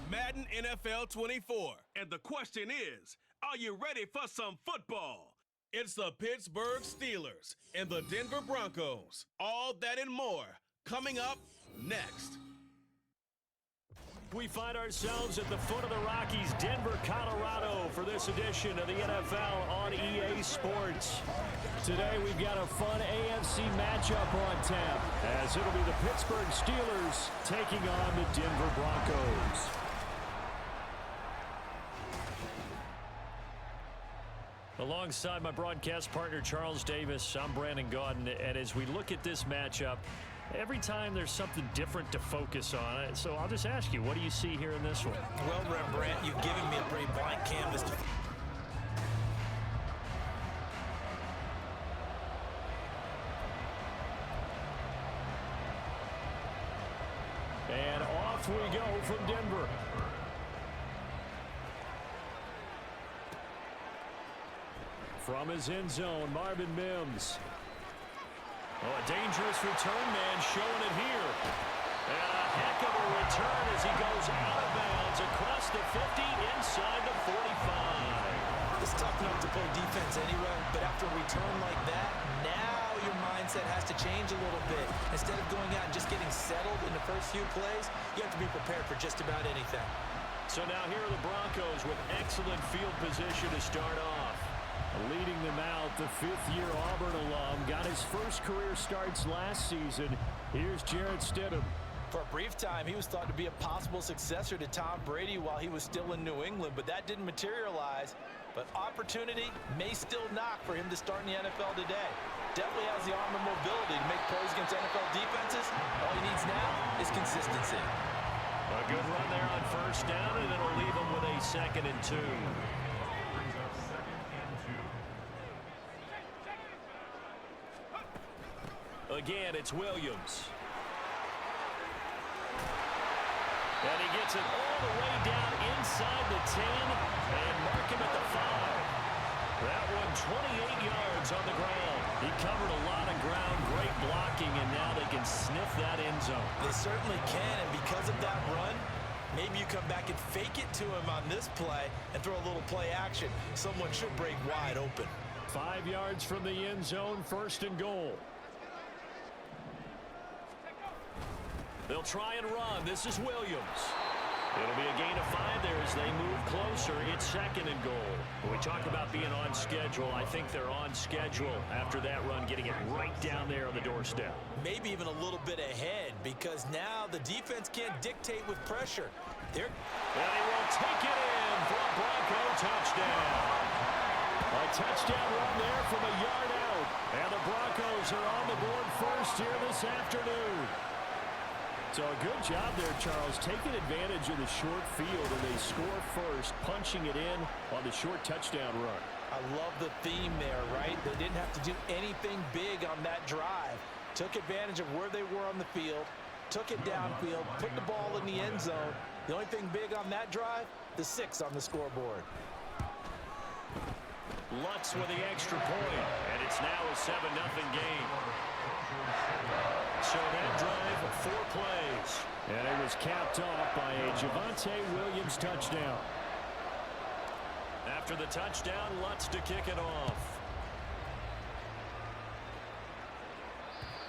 It's Madden NFL 24. And the question is, are you ready for some football? It's the Pittsburgh Steelers and the Denver Broncos. All that and more coming up next. We find ourselves at the foot of the Rockies, Denver, Colorado, for this edition of the NFL on EA Sports. Today we've got a fun AFC matchup on tap, as it'll be the Pittsburgh Steelers taking on the Denver Broncos. Alongside my broadcast partner, Charles Davis, I'm Brandon Gaudin, and as we look at this matchup, every time there's something different to focus on. So I'll just ask you, what do you see here in this one? Well, Brent, you've given me a pretty blank canvas to... And off we go from Denver. From his end zone, Marvin Mims. Oh, a dangerous return man showing it here. And a heck of a return as he goes out of bounds across the 50, inside the 45. It's tough enough to play defense anyway, but after a return like that, now your mindset has to change a little bit. Instead of going out and just getting settled in the first few plays, you have to be prepared for just about anything. So now here are the Broncos with excellent field position to start off. Leading them out, the fifth-year Auburn alum got his first career starts last season. Here's Jarrett Stidham. For a brief time, he was thought to be a possible successor to Tom Brady while he was still in New England, but that didn't materialize. But opportunity may still knock for him to start in the NFL today. Definitely has the arm and mobility to make plays against NFL defenses. All he needs now is consistency. A good run there on first down, and it'll leave him with a 2nd and 2. Again, it's Williams. And he gets it all the way down inside the 10 and mark him at the 5. That one 28 yards on the ground. He covered a lot of ground, great blocking, and now they can sniff that end zone. They certainly can, and because of that run, maybe you come back and fake it to him on this play and throw a little play action. Someone should break wide open. 5 yards from the end zone, 1st and goal. They'll try and run. This is Williams. It'll be a gain of 5 there as they move closer. It's 2nd and goal. When we talk about being on schedule, I think they're on schedule after that run, getting it right down there on the doorstep. Maybe even a little bit ahead, because now the defense can't dictate with pressure. And he will take it in for a Bronco touchdown. A touchdown run there from a yard out. And the Broncos are on the board first here this afternoon. So a good job there, Charles, taking advantage of the short field, and they score first, punching it in on the short touchdown run. I love the theme there, right? They didn't have to do anything big on that drive. Took advantage of where they were on the field, took it downfield, put the ball in the end zone. The only thing big on that drive, the 6 on the scoreboard. Lutz with the extra point, and it's now a 7-0 game. So that drive, 4 plays. And it was capped off by a Javonte Williams touchdown. After the touchdown, Lutz to kick it off.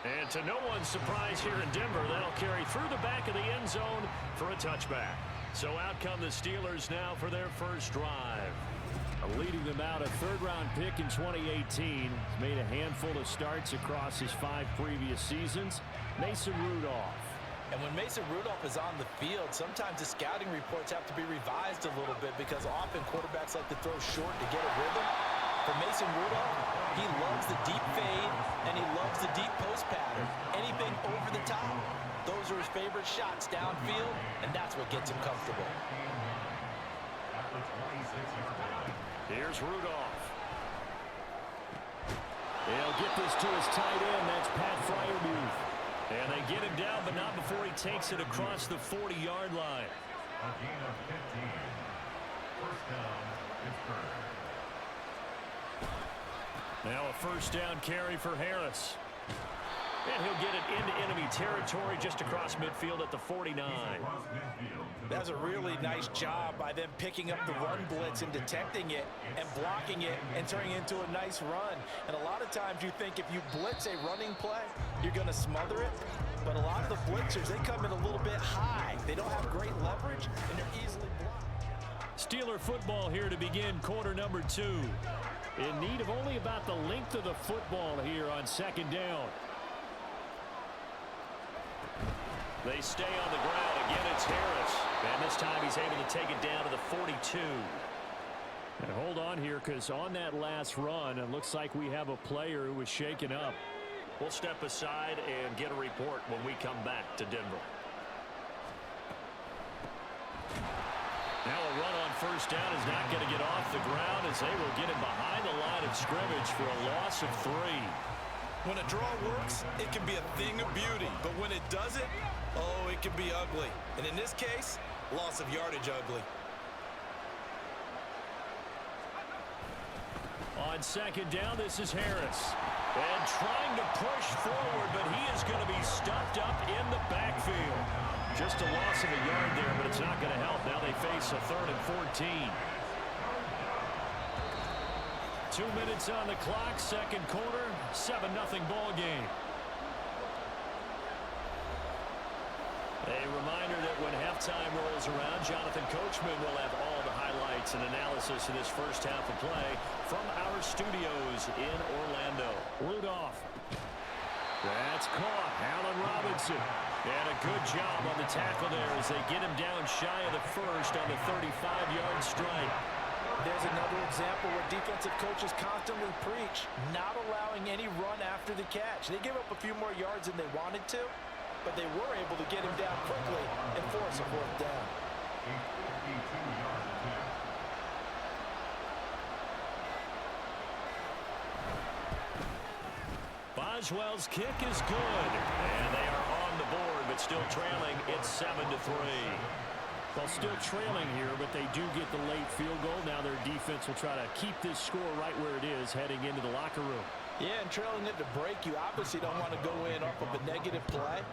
And to no one's surprise here in Denver, that'll carry through the back of the end zone for a touchback. So out come the Steelers now for their first drive. Leading them out, a 3rd-round pick in 2018. He's made a handful of starts across his 5 previous seasons. Mason Rudolph. And when Mason Rudolph is on the field, sometimes the scouting reports have to be revised a little bit because often quarterbacks like to throw short to get a rhythm. For Mason Rudolph, he loves the deep fade, and he loves the deep post pattern. Anything over the top, those are his favorite shots downfield, and that's what gets him comfortable. Here's Rudolph. He'll get this to his tight end. That's Pat Freiermuth. And they get him down, but not before he takes it across the 40-yard line. A gain of 15. First down, Pittsburgh. Now a first down carry for Harris. And he'll get it into enemy territory just across midfield at the 49. That's a really nice job by them picking up the run blitz and detecting it and blocking it and turning it into a nice run. And a lot of times you think if you blitz a running play, you're going to smother it. But a lot of the blitzers, they come in a little bit high. They don't have great leverage, and they're easily blocked. Steeler football here to begin quarter number 2. In need of only about the length of the football here on second down. They stay on the ground. Again, it's Harris. And this time he's able to take it down to the 42. And hold on here, because on that last run, it looks like we have a player who was shaken up. We'll step aside and get a report when we come back to Denver. Now a run on first down is not going to get off the ground as they will get him behind the line of scrimmage for a loss of 3. When a draw works, it can be a thing of beauty. But when it doesn't, oh, it can be ugly. And in this case, loss of yardage ugly. On second down, this is Harris. And trying to push forward, but he is going to be stuffed up in the backfield. Just a loss of a yard there, but it's not going to help. Now they face a 3rd and 14. 2 minutes on the clock, second quarter, 7-0 ball game. A reminder that when halftime rolls around, Jonathan Coachman will have all the highlights and analysis of this first half of play from our studios in Orlando. Rudolph. That's caught. Allen Robinson. And a good job on the tackle there as they get him down shy of the first on the 35-yard strike. There's another example where defensive coaches constantly preach, not allowing any run after the catch. They give up a few more yards than they wanted to, but they were able to get him down quickly and force a 4th down. Boswell's kick is good, and they are on the board, but still trailing. It's 7-3. Well, still trailing here, but they do get the late field goal. Now their defense will try to keep this score right where it is heading into the locker room. Yeah, and trailing it to break, you obviously don't want to go in off of a negative play.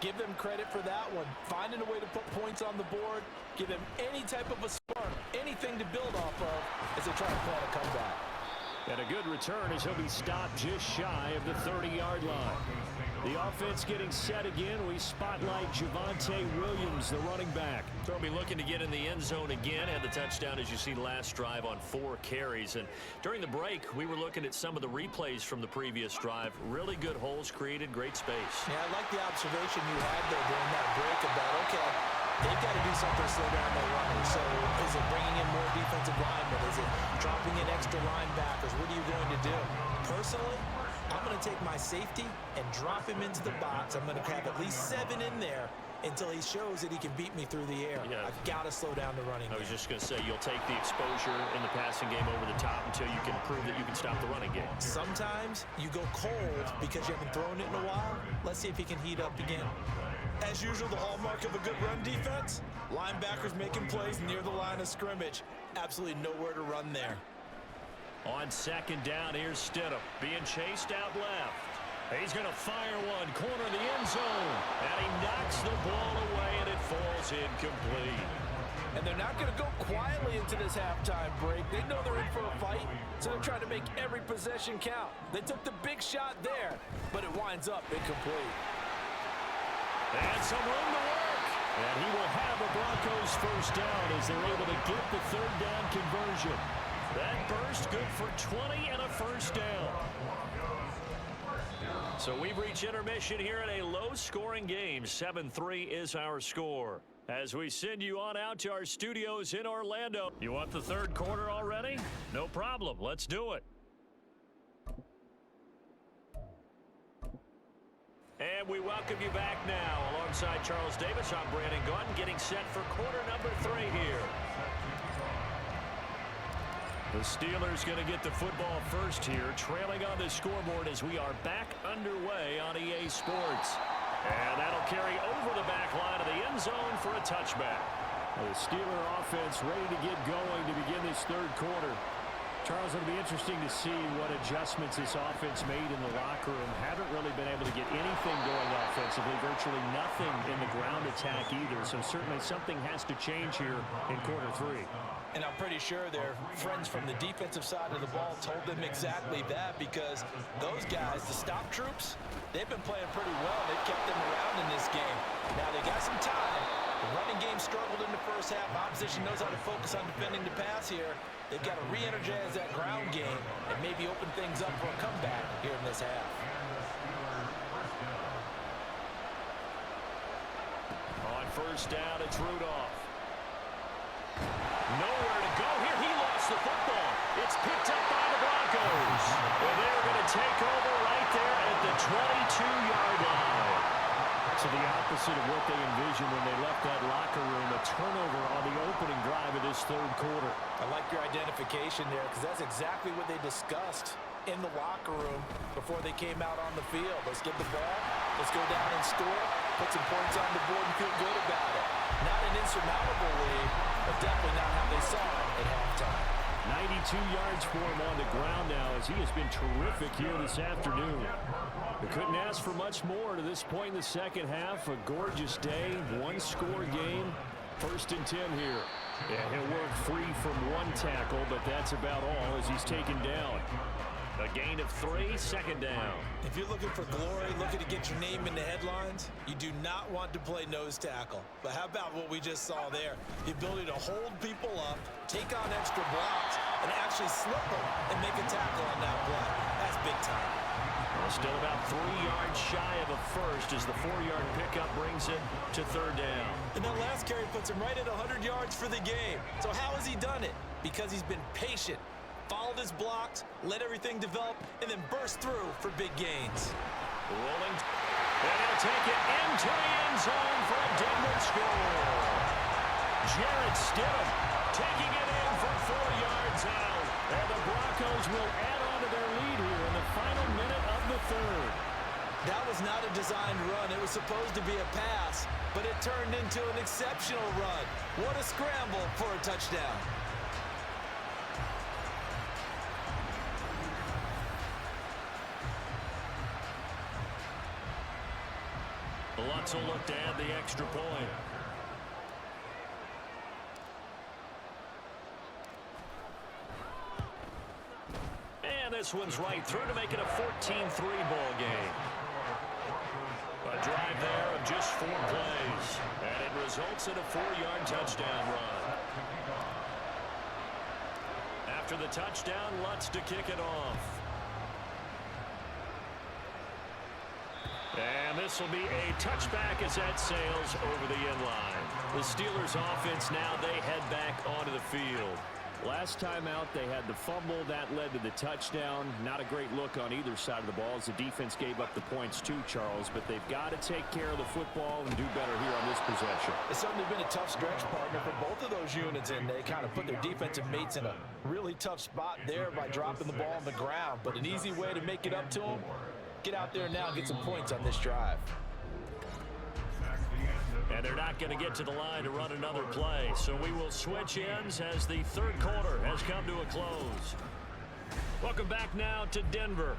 Give them credit for that one. Finding a way to put points on the board, give them any type of a spark, anything to build off of as they try to plan a comeback. And a good return as he'll be stopped just shy of the 30-yard line. The offense getting set again. We spotlight Javonte Williams, the running back. They'll be looking to get in the end zone again. Had the touchdown, as you see, last drive on 4 carries. And during the break, we were looking at some of the replays from the previous drive. Really good holes created, great space. Yeah, I like the observation you had there during that break about, okay, they've got to do something to slow down their runners. So is it bringing in more defensive linemen? Is it dropping in extra linebackers? What are you going to do? Personally, I'm going to take my safety and drop him into the box. I'm going to have at least 7 in there until he shows that he can beat me through the air. Yeah. I've got to slow down the running game. I was just going to say, you'll take the exposure in the passing game over the top until you can prove that you can stop the running game. Sometimes you go cold because you haven't thrown it in a while. Let's see if he can heat up again. As usual, the hallmark of a good run defense, linebackers making plays near the line of scrimmage. Absolutely nowhere to run there. On second down, here's Stidham being chased out left. He's going to fire one, corner of the end zone, and he knocks the ball away, and it falls incomplete. And they're not going to go quietly into this halftime break. They know they're in for a fight, so they're trying to make every possession count. They took the big shot there, but it winds up incomplete. And some room to work. And he will have a Broncos first down as they're able to get the 3rd down conversion. That burst good for 20 and a first down. So we've reached intermission here in a low-scoring game. 7-3 is our score. As we send you on out to our studios in Orlando. You want the 3rd quarter already? No problem. Let's do it. And we welcome you back now. Alongside Charles Davis, I'm Brandon Gordon, getting set for quarter number 3 here. The Steelers going to get the football first here, trailing on the scoreboard as we are back underway on EA Sports. And that'll carry over the back line of the end zone for a touchback. The Steeler offense ready to get going to begin this 3rd quarter. Charles, it'll be interesting to see what adjustments this offense made in the locker room. Haven't really been able to get anything going offensively, virtually nothing in the ground attack either. So certainly something has to change here in quarter three. And I'm pretty sure their friends from the defensive side of the ball told them exactly that, because those guys, the stop troops, they've been playing pretty well. They've kept them around in this game. Now they got some time. The running game struggled in the first half. Opposition knows how to focus on defending the pass here. They've got to re-energize that ground game and maybe open things up for a comeback here in this half. On first down, it's Rudolph. Nowhere to go here. He lost the football. It's picked up by the Broncos. And they're going to take over right there at the 22-yard line. So the opposite of what they envisioned when they left that locker room, a turnover on the opening drive of this third quarter. I like your identification there, because that's exactly what they discussed in the locker room before they came out on the field. Let's get the ball. Let's go down and score. Put some points on the board and feel good about it. Not an insurmountable lead, but definitely not how they saw it at halftime. 92 yards for him on the ground now, as he has been terrific here this afternoon. We couldn't ask for much more to this point in the second half. A gorgeous day, one-score game. 1st and 10 here. Yeah, he'll work free from one tackle, but that's about all as he's taken down. A gain of 3, 2nd down. If you're looking for glory, looking to get your name in the headlines, you do not want to play nose tackle. But how about what we just saw there? The ability to hold people up, take on extra blocks, and actually slip them and make a tackle on that play. That's big time. Well, still about 3 yards shy of a first as the 4-yard pickup brings it to 3rd down. And that last carry puts him right at 100 yards for the game. So how has he done it? Because he's been patient, followed his blocks, let everything develop, and then burst through for big gains. Rolling, and he'll take it into the end zone for a Denver score. Jarrett Stidham taking it in for 4 yards out. And the Broncos will add on to their lead here in the final minute of the third. That was not a designed run. It was supposed to be a pass, but it turned into an exceptional run. What a scramble for a touchdown. Lutz will look to add the extra point. And this one's right through to make it a 14-3 ball game. A drive there of just 4 plays. And it results in a 4-yard touchdown run. After the touchdown, Lutz to kick it off. And this will be a touchback as that sails over the end line. The Steelers offense now, they head back onto the field. Last time out, they had the fumble. That led to the touchdown. Not a great look on either side of the ball as the defense gave up the points too, Charles. But they've got to take care of the football and do better here on this possession. It's certainly been a tough stretch, partner, for both of those units, and they kind of put their defensive mates in a really tough spot there by dropping the ball on the ground. But an easy way to make it up to them, get out there now and get some points on this drive. And they're not going to get to the line to run another play. So we will switch ends as the third quarter has come to a close. Welcome back now to Denver.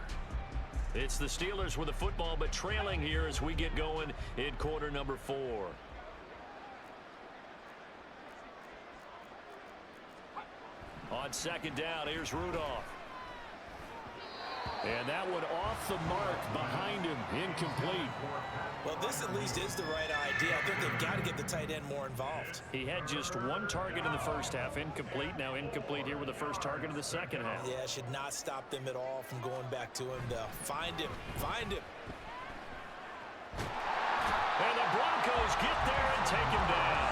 It's the Steelers with the football, but trailing here as we get going in quarter number 4. On 2nd down, here's Rudolph. And that one off the mark behind him, incomplete. Well, this at least is the right idea. I think they've got to get the tight end more involved. He had just 1 target in the first half, incomplete. Now incomplete here with the first target of the second half. Yeah, should not stop them at all from going back to him to find him. Find him. And the Broncos get there and take him down.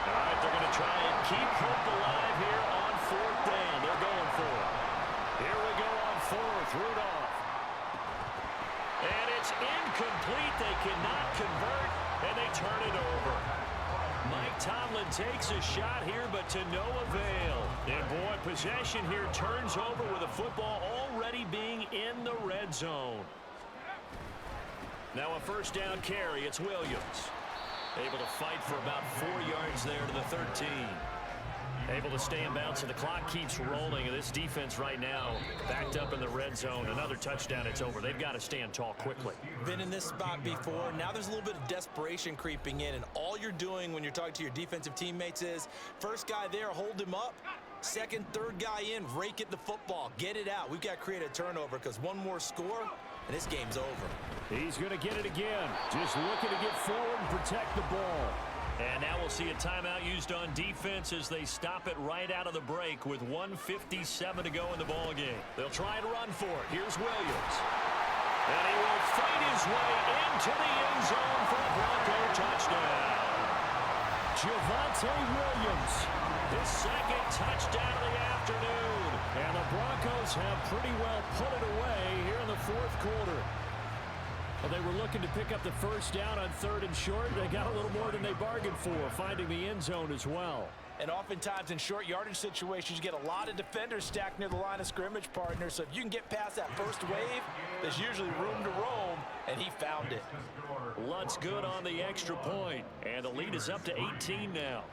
All right, they're going to try and keep hope alive here on 4th down. They're going for it. Here we go on 4th, Rudolph. And it's incomplete. They cannot convert, and they turn it over. Mike Tomlin takes a shot here, but to no avail. And boy, possession here turns over with the football already being in the red zone. Now a 1st down carry. It's Williams. Able to fight for about 4 yards there to the 13. Able to stay in bounds, so the clock keeps rolling. And this defense right now backed up in the red zone. Another touchdown, it's over. They've got to stand tall quickly. Been in this spot before. Now there's a little bit of desperation creeping in, and all you're doing when you're talking to your defensive teammates is first guy there, hold him up. Second, third guy in, rake at the football. Get it out. We've got to create a turnover because one more score, and this game's over. He's going to get it again. Just looking to get forward and protect the ball. And now we'll see a timeout used on defense as they stop it right out of the break with 1:57 to go in the ball game. They'll try and run for it. Here's Williams. And he will fight his way into the end zone for a Bronco touchdown. Javonte Williams, his second touchdown of the afternoon. And the Broncos have pretty well put it away here in the fourth quarter. Well, they were looking to pick up the first down on 3rd and short. They got a little more than they bargained for, finding the end zone as well. And oftentimes in short yardage situations, you get a lot of defenders stacked near the line of scrimmage partners. So if you can get past that first wave, there's usually room to roam, and he found it. Lutz good on the extra point, and the lead is up to 18 now.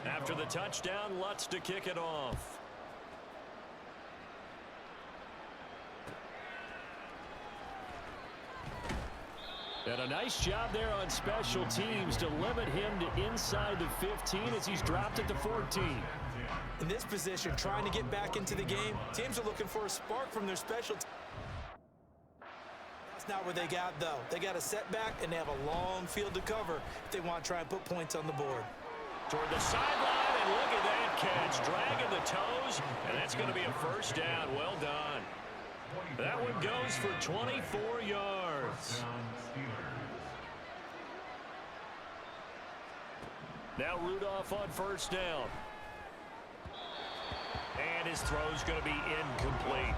After the touchdown, Lutz to kick it off. And a nice job there on special teams to limit him to inside the 15 as he's dropped it to 14. In this position, trying to get back into the game, teams are looking for a spark from their special teams. That's not where they got, though. They got a setback, and they have a long field to cover if they want to try and put points on the board. Toward the sideline, and look at that catch. Dragging the toes, and that's going to be a first down. Well done. That one goes for 24 yards. Now Rudolph on first down. And his throw's going to be incomplete.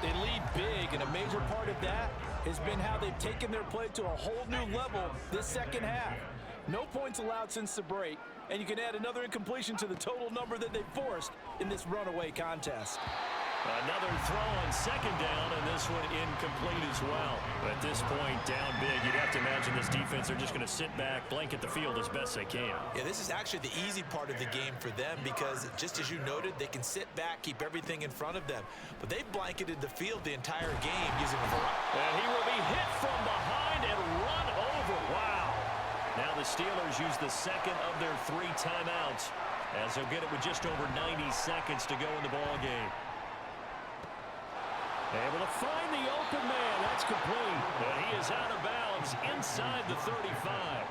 They lead big, and a major part of that has been how they've taken their play to a whole new level this second half. No points allowed since the break, and you can add another incompletion to the total number that they forced in this runaway contest. Another throw on second down, and this one incomplete as well. At this point, down big, you'd have to imagine this defense are just going to sit back, blanket the field as best they can. Yeah, this is actually the easy part of the game for them because, just as you noted, they can sit back, keep everything in front of them. But they've blanketed the field the entire game using a variety. And he will be hit from behind and run over. Wow. Now the Steelers use the second of their 3 timeouts as they'll get it with just over 90 seconds to go in the ball game. Able to find the open man. That's complete. And he is out of bounds inside the 35.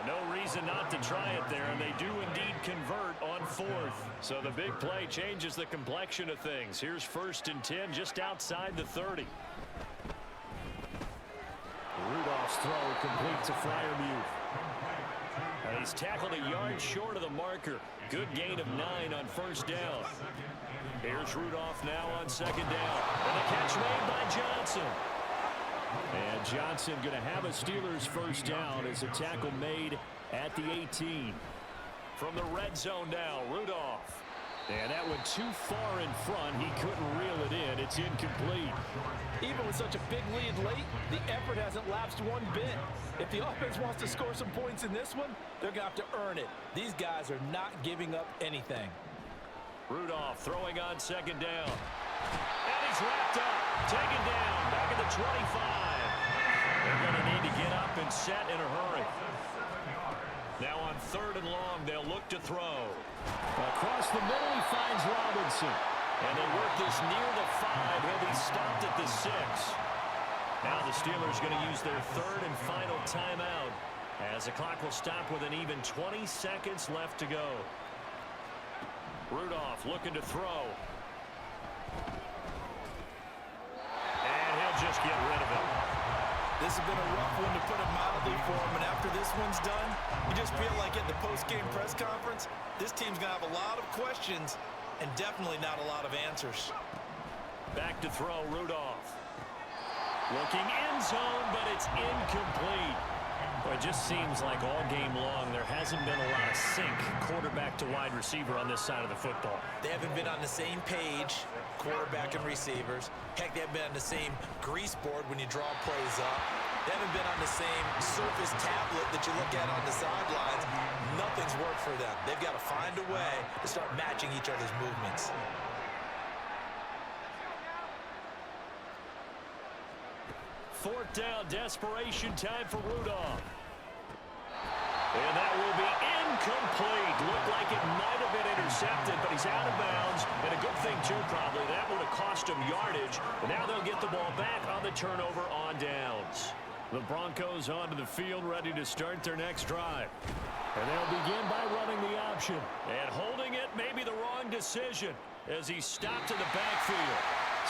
No reason not to try it there, and they do indeed convert on 4th. So the big play changes the complexion of things. Here's 1st and 10 just outside the 30. Rudolph's throw complete to Freiermuth. And he's tackled a yard short of the marker. Good gain of 9 on first down. Here's Rudolph now on second down. And the catch made by Johnson. And Johnson going to have a Steelers first down as a tackle made at the 18. From the red zone now, Rudolph. And that went too far in front. He couldn't reel it in. It's incomplete. Even with such a big lead late, the effort hasn't lapsed one bit. If the offense wants to score some points in this one, they're going to have to earn it. These guys are not giving up anything. Rudolph throwing on second down. And he's wrapped up. Taken down. Back at the 25. They're going to need to get up and set in a hurry. Now on 3rd and long, they'll look to throw. Across the middle, he finds Robinson. And they work this near the 5. He'll be stopped at the 6. Now the Steelers going to use their 3rd and final timeout as the clock will stop with an even 20 seconds left to go. Rudolph looking to throw. And he'll just get rid of it. This has been a rough one to put it mildly for him, and after this one's done, you just feel like at the post-game press conference, this team's going to have a lot of questions and definitely not a lot of answers. Back to throw, Rudolph. Looking end zone, but it's incomplete. Well, it just seems like all game long there hasn't been a lot of sync quarterback to wide receiver on this side of the football. They haven't been on the same page, quarterback and receivers. Heck, they haven't been on the same grease board when you draw plays up. They haven't been on the same Surface tablet that you look at on the sidelines. Nothing's worked for them. They've got to find a way to start matching each other's movements. Fourth down, desperation time for Rudolph. And that will be incomplete. Looked like it might have been intercepted, but he's out of bounds. And a good thing, too, probably. That would have cost him yardage. But now they'll get the ball back on the turnover on downs. The Broncos onto the field, ready to start their next drive. And they'll begin by running the option. And holding it may be the wrong decision as he stopped in the backfield.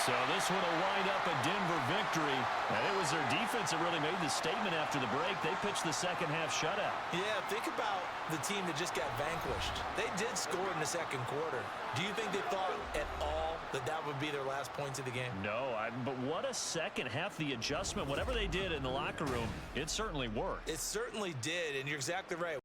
So this one will wind up a Denver victory. And it was their defense that really made the statement after the break. They pitched the second-half shutout. Yeah, think about the team that just got vanquished. They did score in the second quarter. Do you think they thought at all that that would be their last points of the game? No, but what a second half. The adjustment, whatever they did in the locker room, it certainly worked. It certainly did, and you're exactly right.